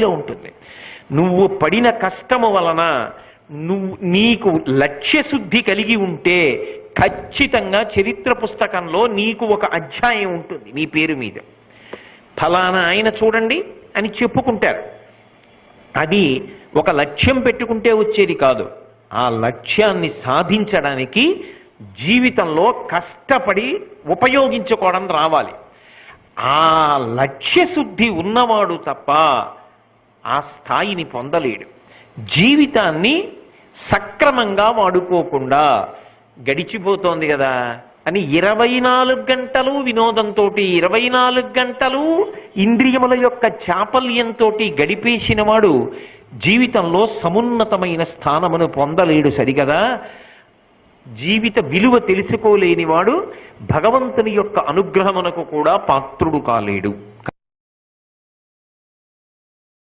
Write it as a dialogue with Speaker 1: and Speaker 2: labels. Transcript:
Speaker 1: స్థాయిలో ఉంటుంది. నువ్వు పడిన కష్టము వలన నీకు లక్ష్యశుద్ధి కలిగి ఉంటే ఖచ్చితంగా చరిత్ర పుస్తకంలో నీకు ఒక అధ్యాయం ఉంటుంది నీ పేరు మీద. ఫలానా ఆయన చూడండి అని చెప్పుకుంటారు. అది ఒక లక్ష్యం పెట్టుకుంటే వచ్చేది కాదు. ఆ లక్ష్యాన్ని సాధించడానికి జీవితంలో కష్టపడి ఉపయోగించుకోవడం రావాలి. ఆ లక్ష్యశుద్ధి ఉన్నవాడు తప్ప ఆ స్థాయిని పొందలేడు. జీవితాన్ని సక్రమంగా వాడుకోకుండా గడిచిపోతోంది కదా అని 24 గంటలు వినోదంతో, 24 గంటలు ఇంద్రియముల యొక్క చాపల్యంతో గడిపేసిన వాడు జీవితంలో సమున్నతమైన స్థానమును పొందలేడు. సరిగదా? జీవిత విలువ తెలుసుకోలేనివాడు భగవంతుని యొక్క అనుగ్రహమునకు కూడా పాత్రుడు కాలేడు.